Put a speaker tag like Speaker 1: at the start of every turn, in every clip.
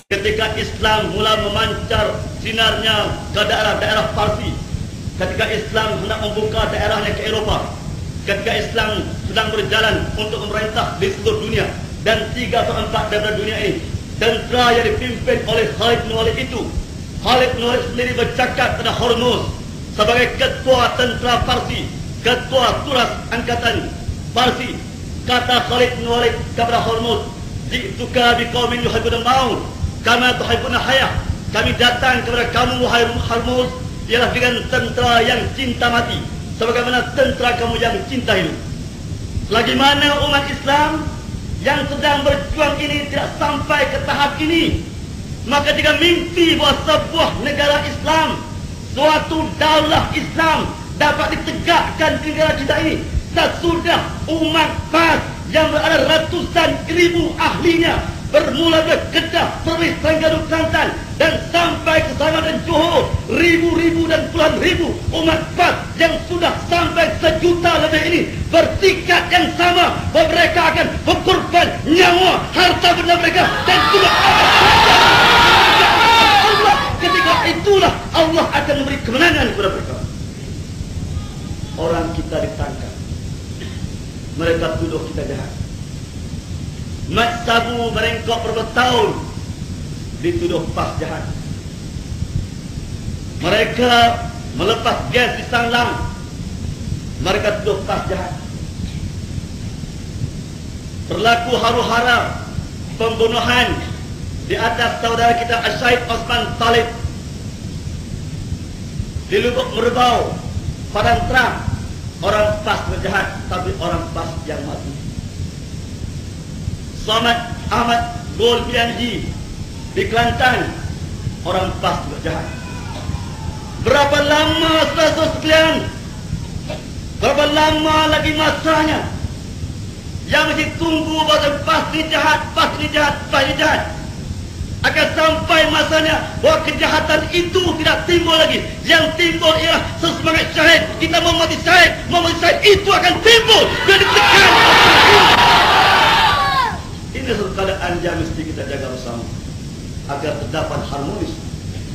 Speaker 1: Ketika Islam mula memancar sinarnya ke daerah-daerah Parsi, ketika Islam hendak membuka daerahnya ke Eropah, ketika Islam sedang berjalan untuk memerintah di seluruh dunia, dan 3/4 daripada dunia ini, tentera yang dipimpin oleh Khalid bin Walid itu, Khalid bin Walid sendiri bercakap kepada Hormuz sebagai ketua tentera Parsi, ketua turas angkatan Parsi. Kata Khalid bin Walid kepada Hormuz, "Ji'tuka biqaumin yuhibbuna al-maut kama tuhibbuna hayah." Kami datang kepada kamu wahai Hormuz ialah dengan tentera yang cinta mati, sebagaimana tentera kamu yang cinta hidup. Selagi mana umat Islam yang sedang berjuang ini tidak sampai ke tahap ini, maka jika mimpi bahawa sebuah negara Islam, suatu daulah Islam dapat ditegakkan di negara kita ini, sesudah umat Fars yang berada ratusan ribu ahlinya bermula dari Kedah, Perlis, Terengganu, Kelantan dan sampai ke Sabah dan Johor, ribu-ribu dan puluhan ribu umat Fars yang sudah sampai 1 juta lebih ini bertikad yang sama bahawa mereka akan berkorban nyawa, harta benda mereka dan juga Allah. Ketika itulah Allah akan memberi kemenangan kepada mereka. Orang kita ditangkap, mereka tuduh kita jahat. Mat Sabu merengkok berapa tahun dituduh PAS jahat. Mereka melepas gas di Sanglang, mereka tuduh PAS jahat. Berlaku haru-hara pembunuhan di atas saudara kita Syahid Osman Talib di Lubuk Merbau, Padang Terang. Orang PAS berjahat, tapi orang PAS yang mati. Selamat Ahmad Gol Pianji di Kelantan, orang PAS berjahat. Berapa lama saudara sekalian? Berapa lama lagi masanya yang mesti tunggu bahawa PAS ni jahat, PAS ni jahat, PAS ni jahat? Akan sampai masanya bahawa kejahatan itu tidak timbul lagi. Yang timbul ialah sesemangat syahid. Kita mau mati syahid, itu akan timbul dan ditekan. Ini satu keadaan yang mesti kita jaga bersama agar terdapat harmonis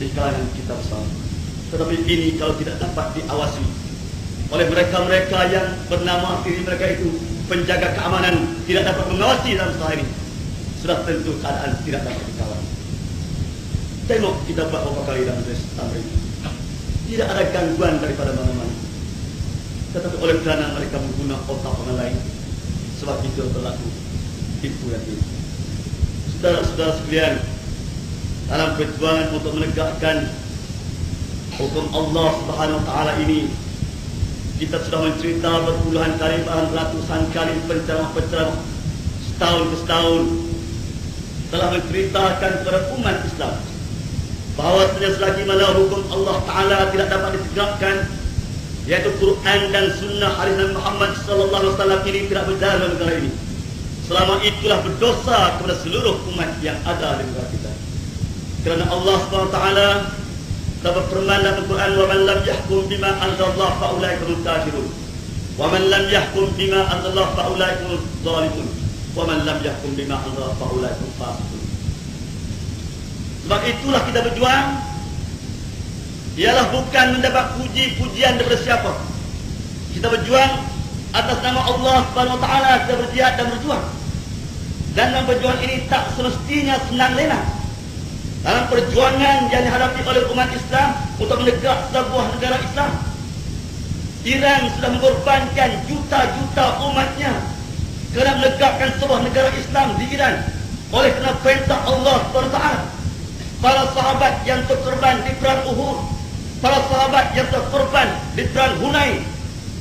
Speaker 1: di kalangan kita bersama. Tetapi ini kalau tidak dapat diawasi oleh mereka-mereka yang bernama diri mereka itu penjaga keamanan, tidak dapat mengawasi dalam masalah ini, sudah tentu keadaan tidak dapat dikawal. Tengok kita beberapa kali dalam Tamrin, tidak ada gangguan daripada mana-mana, tetapi oleh kerana mereka menggunakan otak orang lain, sebab itu berlaku tipu dan tipu. Saudara-saudara sekalian, dalam perjuangan untuk menegakkan hukum Allah Subhanahu Wa Taala ini, kita sudah mencerita berpuluhan kali, bahkan ratusan kali penceramah-penceramah setahun ke setahun telah menceritakan kepada umat Islam bahawa selagi mana hukum Allah Ta'ala tidak dapat ditegakkan, yaitu Quran dan Sunnah hadis Nabi Muhammad SAW ini tidak berjalan dalam negara ini, selama itulah berdosa kepada seluruh umat yang ada di negara kita. Kerana Allah SWT telah berfirman dalam Quran, وَمَنْ لَمْ يَحْكُمْ بِمَا أَنزَلَ اللَّهُ فَأُولَئِكَ هُمُ الْكَافِرُونَ وَمَنْ لَمْ يَحْكُمْ بِمَا أَنزَلَ اللَّهُ فَأُولَئِكَ هُمُ الظَّالِمُونَ وَمَنْ لَمْ يَحْكُمْ بِمَا أَنزَلَ اللَّهُ فَأُولَئِكَ هُمُ الْفَاسِقُونَ. Sebab itulah kita berjuang, ialah bukan mendapat puji-pujian daripada siapa. Kita berjuang atas nama Allah Subhanahu Wa Taala, kita berjihad dan berjuang. Dan dalam perjuangan ini tak semestinya senang lena. Dalam perjuangan yang dihadapi oleh umat Islam untuk menegak sebuah negara Islam, Iran sudah mengorbankan juta-juta umatnya kerana menegakkan sebuah negara Islam di Iran. Oleh kerana perintah Allah SWT, para sahabat yang terkorban di perang Uhud, para sahabat yang terkorban di perang Hunain,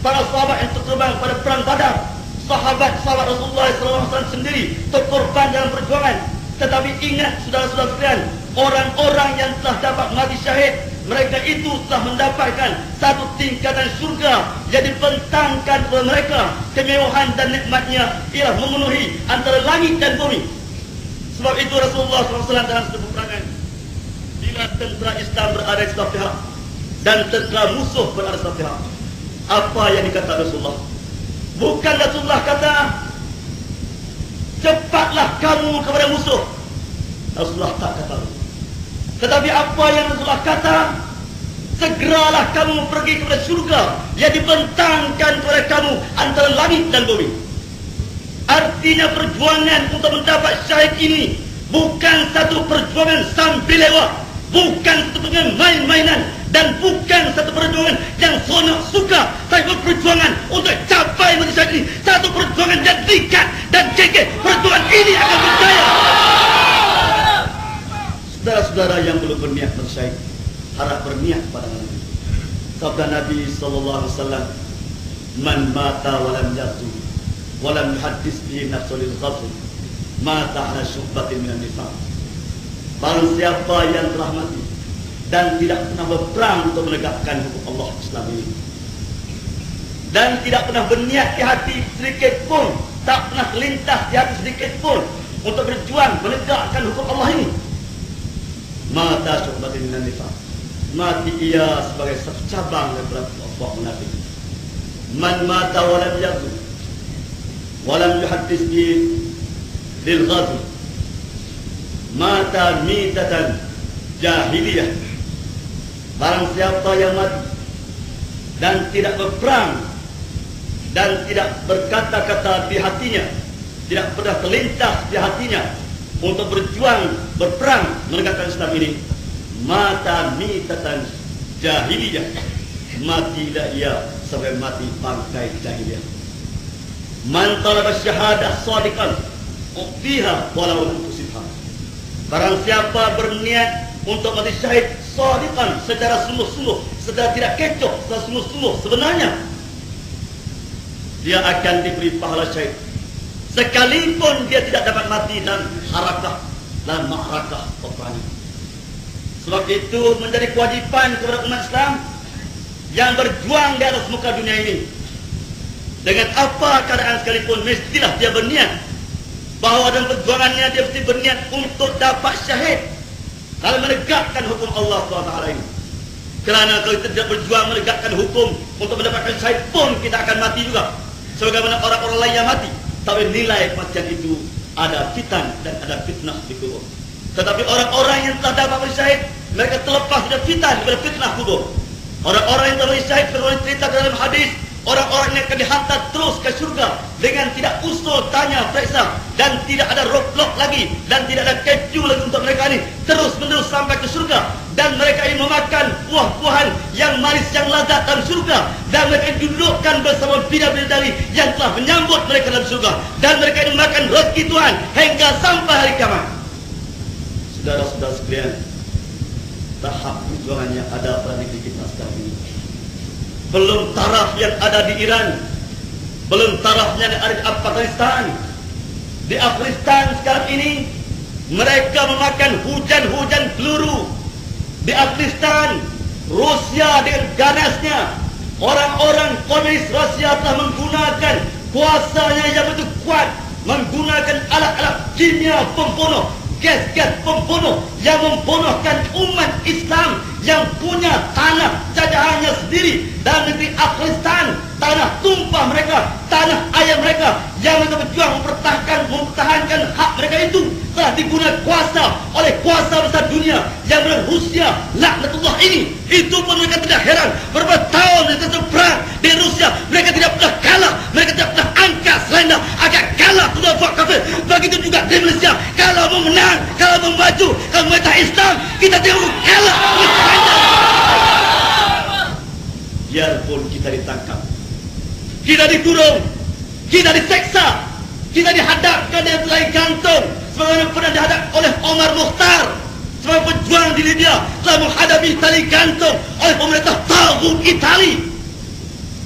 Speaker 1: para sahabat yang terkorban pada perang Badar, sahabat-sahabat Rasulullah SAW sendiri terkorban dalam perjuangan. Tetapi ingat saudara-saudara sekalian, orang-orang yang telah dapat mati syahid, mereka itu telah mendapatkan satu tingkatan syurga yang dibentangkan kepada mereka. Kemewahan dan nikmatnya ialah memenuhi antara langit dan bumi. Sebab itu Rasulullah SAW dalam sebuah peperangan, bila tentera Islam berada di sebelah pihak dan tentera musuh berada di sebelah pihak, apa yang dikata Rasulullah? Bukan Rasulullah kata, cepatlah kamu kepada musuh, Rasulullah tak kata. Tetapi apa yang Rasulullah kata? Segeralah kamu pergi kepada surga yang dibentangkan kepada kamu antara langit dan bumi. Artinya perjuangan untuk mendapat syahid ini bukan satu perjuangan sambil lewat, bukan satu perjuangan main-mainan, dan bukan satu perjuangan yang seronok suka, tapi perjuangan untuk capai menjadi syahid ini satu perjuangan yang dikat dan kekeh. Perjuangan ini akan berjaya. Saudara-saudara yang belum berniat bersyahid, harap berniat pada Nabi. Sabda Nabi SAW, "Man mata walam yatu walam yuhaddis bihi nafsu lil ghazw mata ala syubbatin minan nifaq." Barang siapa yang telah mati dan tidak pernah berperang untuk menegakkan hukum Allah Islam ini, dan tidak pernah berniat di hati sedikit pun, tak pernah terlintas di hati sedikit pun untuk berjuang menegakkan hukum Allah ini, mata syubbatin minan nifaq, mati ia sebagai satu cabang daripada kelompok munafik. Man mata walam yaghzu walam yuhaddis bi lil ghazw mata mitatan jahiliyah. Barang siapa yang mati dan tidak berperang dan tidak berkata-kata di hatinya, tidak pernah terlintas di hatinya untuk berjuang berperang menegakkan Islam ini, mata mitatan jahiliyah, matilah ia sebagai mati bangkai jahiliyah. Man talaba syahadah shadiqan ufiha walau tusibha. Barang siapa berniat untuk mati syahid shadiqan, secara sungguh-sungguh, secara tidak kecoh, secara sungguh-sungguh sebenarnya, dia akan diberi pahala syahid sekalipun dia tidak dapat mati dalam harakah dan ma'rakah peperangan. Sebab itu menjadi kewajiban kepada umat Islam yang berjuang di atas muka dunia ini, dengan apa keadaan sekalipun, mestilah dia berniat bahawa dalam perjuangannya dia mesti berniat untuk dapat syahid dalam menegakkan hukum Allah SWT ini. Kerana kalau kita tidak berjuang menegakkan hukum untuk mendapatkan syahid pun, kita akan mati juga sebagaimana orang-orang lain yang mati. Tapi nilai kematian itu ada fitan dan ada fitnah di kubur. Tetapi orang-orang yang telah dapat bersyahid, mereka terlepas dari fitan, daripada fitnah kubur. Orang-orang yang telah bersyahid, firman cerita dalam hadis, orang-orang yang akan dihantar terus ke surga dengan tidak usul tanya periksa, dan tidak ada roadblock lagi, dan tidak ada keju lagi untuk mereka ini, terus menerus sampai ke surga. Dan mereka ini memakan buah-buahan yang manis, yang lazat dalam surga, dan mereka dudukkan bersama bidadari yang telah menyambut mereka dalam surga, dan mereka ini makan rezeki Tuhan hingga sampai hari kiamat. Saudara-saudara sekalian, tahap perjuangan yang ada pada negeri kita sekarang ini, belum taraf yang ada di Iran, belum tarafnya yang ada di Afghanistan. Di Afghanistan sekarang ini mereka memakan hujan-hujan peluru. Di Afghanistan, Rusia dengan ganasnya, orang-orang komunis Rusia telah menggunakan kuasanya yang begitu kuat, menggunakan alat-alat kimia pembunuh, gas-gas pembunuh yang membunuhkan umat Islam yang punya tanah jajahannya sendiri dalam negeri Afghanistan, tanah tumpah mereka, tanah ayam mereka, yang mereka berjuang mempertahankan hak mereka itu telah digunakan kuasa oleh kuasa besar dunia yang bernama Rusia laknatullah ini. Itu pun mereka tidak heran, berapa tahun mereka perang di Rusia, mereka tidak pernah kalah, mereka tidak pernah angkat selendang agak kalah kepada pihak kafir. Begitu juga di Malaysia, kalau mau menang, kalau mau maju, kalau mereka Islam, kita tidak mau kalah. Biarpun kita ditangkap, kita dikurung, kita diseksa, kita dihadapkan dengan tali gantung, sebagaimana pernah dihadap oleh Omar Mukhtar sebagai pejuang di Libya, telah menghadapi tali gantung oleh pemerintah taghut Itali,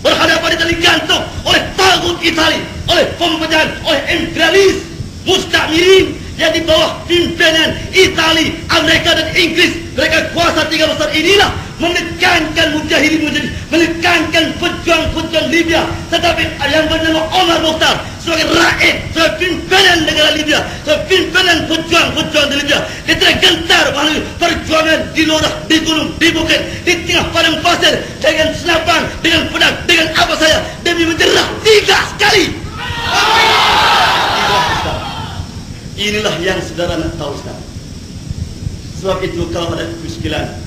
Speaker 1: berhadapan di tali gantung oleh taghut Itali, oleh pemerintahan, oleh imperialis musta'mirin yang di bawah pimpinan Itali, Amerika dan Inggris. Mereka kuasa tiga besar inilah menekankan mujahidin, menekankan pejuang-pejuang Libya. Tetapi yang bernama Omar Mukhtar sebagai rakyat, sebagai pimpinan negara Libya, sebagai pimpinan pejuang-pejuang di Libya, dia tidak gentar melalui perjuangan di lorah, di gunung, di bukit, di tengah padang pasir, dengan senapan, dengan pedang, dengan apa saja, demi menyerah 3 kali. Inilah yang saudara nak tahu sekarang. Sebab itu kalau ada kemiskinan,